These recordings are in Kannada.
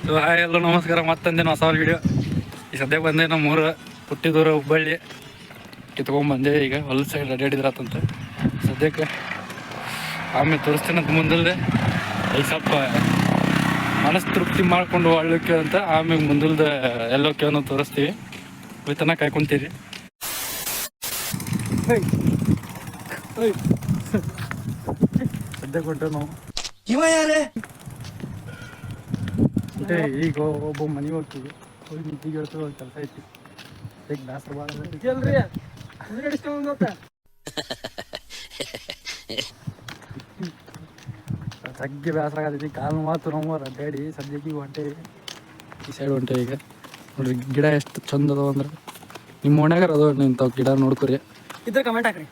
ಸೊ ಹಾಯ್ ಎಲ್ಲೋ ನಮಸ್ಕಾರ. ಮತ್ತೊಂದೇನು ಹೊಸ ವಿಡಿಯೋ. ಈ ಸದ್ಯಕ್ಕೆ ಬಂದೆ ನಮ್ಮೂರು ಹುಟ್ಟಿದೂರು ಹುಬ್ಬಳ್ಳಿ ಕಿತ್ಕೊಂಡ್ಬಂದೆ. ಈಗ ಹೊಲ ಸೈಡ್ ಅಡ್ಡಾಡಿದ್ರಾತಂತ ಸದ್ಯಕ್ಕೆ ಆಮೇಲೆ ತೋರಿಸ್ತೇನಂತ ಮುಂದಲ್ದೆ ಈಗ ಸ್ವಲ್ಪ ಮನಸ್ಸು ತೃಪ್ತಿ ಮಾಡ್ಕೊಂಡು ಒಳ್ಳಕ್ಕೆ ಅಂತ ಆಮೇಲೆ ಮುಂದಲ್ದ ಎಲ್ಲೋಕೆ ಅನ್ನೋ ತೋರಿಸ್ತೀವಿ. ತನಕ ಕಾಯ್ಕೊಂತೀರಿ. ಸದ್ಯಕ್ಕೆ ಹೊಂಟೆ ನಾವು ಇವ ಯಾರೇ అంటే ಈಗ ಒಬ್ಬ ಮನೆಗೆ ಹೋಗ್ತೀವಿ. ಹೋಗಿ ನಿಂತಿಗೆ ಹೇಳ್ತೀವಿ, ಕೆಲಸ ಐತಿ. ಈಗ ಬೇಸರ ಭಾಳ ತಗ್ಗಿ ಬೇಸರ ಆಗತೈತಿ. ಕಾಲು ಮಾತು ನಾವು ಅಡ್ಡಾಡಿ ಸದ್ಯಕ್ಕೆ ಹೊಂಟೇವಿ. ಈ ಸೈಡ್ ಹೊಂಟೇವಿ. ಈಗ ನೋಡ್ರಿ ಗಿಡ ಎಷ್ಟು ಚಂದ ಅದಾವ ಅಂದ್ರೆ ನಿಮ್ಮ ಓಣ್ಯಾಗಾರ ಅದಾವ ಇಂಥವು ಗಿಡ ನೋಡ್ಕೊರಿ. ಇದ್ರ ಕಮೆಂಟ್ ಹಾಕ್ರಿ.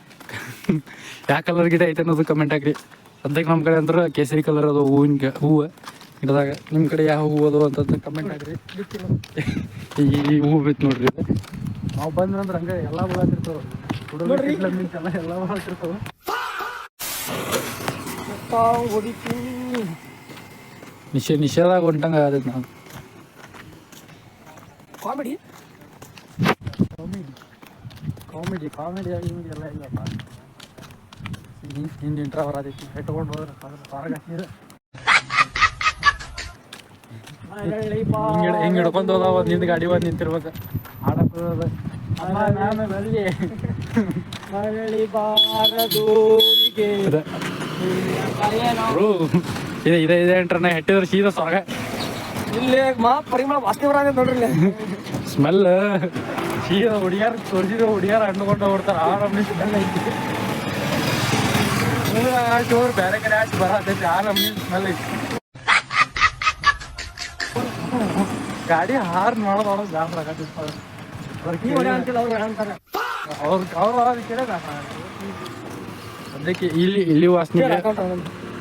ಯಾವ ಕಲರ್ ಗಿಡ ಐತೆ ಅನ್ನೋದು ಕಮೆಂಟ್ ಹಾಕ್ರಿ. ಸದ್ಯಕ್ಕೆ ನಮ್ಮ ಕಡೆ ಅಂದ್ರೆ ಕೇಸರಿ ಕಲರ್ ಅದು ಹೂವಿನ ಹೂವು ಗಿಡದಾಗ. ನಿಮ್ಮ ಕಡೆ ಯಾವ ಹೂವು ಅದು ಅಂತಂದ್ರೆ ಕಮೆಂಟ್ ಹಾಕ್ರಿ. ಈ ಹೂವು ಬಿತ್ತು ನೋಡ್ರಿ. ನಾವು ಬಂದ್ರಂದ್ರೆ ಹಂಗೆ ಎಲ್ಲ ಬಳಾತಿರ್ತಾವೆ. ಹುಡುಗರು ಎಲ್ಲ ಬಳಾತಿರ್ತಾವೆ. ನಿಷೇಧಾಗ ಹೊಂಟಂಗ ಆಗತೈತಿ. ನಾವು ಕಾಮಿಡಿ ಕಾಮಿಡಿ ಕಾಮಿಡಿ ಕಾಮಿಡಿ ಆಗಿ ಎಲ್ಲ ಇಲ್ಲಪ್ಪ. ಹಿಂದೆ ಇಂಟ್ರಾ ಬರತೈತಿ. ಇಟ್ಕೊಂಡು ಹೋದ್ರೆ ಹೊರಗೆ ಹಾಕಿದ್ರೆ ಹಿಂಗೆ ಹಿಡ್ಕೊಂಡು ಹೋದ ನಿಂದು ಗಾಡಿ ಬಂದು ನಿಂತಿರ್ಬೇಕು. ಆಡೋದು ಇದೆ ಎಂಟ್ರ ನಾ ಹೆಟ್ಟಿದ್ರೆ ಸೀದಾ ಸೊರಗ. ಇಲ್ಲಿ ಪರಿಮಳ ವಾಸನೆ ಬರಾಗ ನೋಡ್ರಿ. ಸ್ಮೆಲ್ ಸೀದಾ ಹುಡುಗಿಯಾರ ತೋರಿಸಿದ್ರೆ ಹುಡುಗಿಯಾರ ಹಣ್ಣುಕೊಂಡು ಹೋಗ್ತಾರೆ. ಆ ನಮ್ನಿ ಸ್ಮೆಲ್ ಐತಿ. ಆಚೆ ಹೋದ್ರೆ ಬೇರೆ ಕಡೆ ಆಚೆ ಬರತೈತಿ. ಆ ನಮ್ನಿ ಸ್ಮೆಲ್ ಐತಿ. ಗಾಡಿ ಹಾರ್ ಮಾಡೋದು ಜಾಸ್ತಿ ಆಗತ್ತಿರ್ತ. ಅದಕ್ಕೆ ಇಲ್ಲಿ ವಾಸನೆ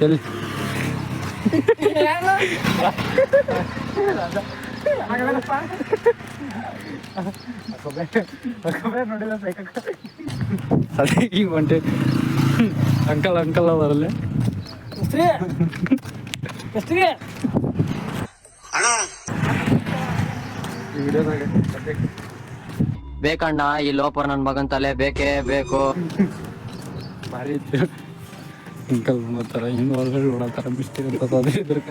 ಎಲ್ಲಿ ನೋಡಿಲ್ಲ ಸದ್ಯ ಈಗ ಹೊಂಟೆ. ಅಂಕಲ್ ಅವರಲ್ಲೇ ಈ ವಿಡಿಯೋದಾಗ ಸದ್ಯಕ್ಕೆ ಬೇಕಣ್ಣ ಈ ಲೋಪರ್ ನನ್ ಮಗನ್ ತಲೆ ಬೇಕೇ ಬೇಕು. ಭಾರಿ ಇತ್ತು. ಅಂಕಲ್ ನೋಡ್ತಾರ ಹಿಂಗೆ ಹೊರಗಡೆ ನೋಡತ್ತಾರ ಮಿಸ್ಟೇಕ್ ಅಂತ ಅದೇ ಇದ್ರಕ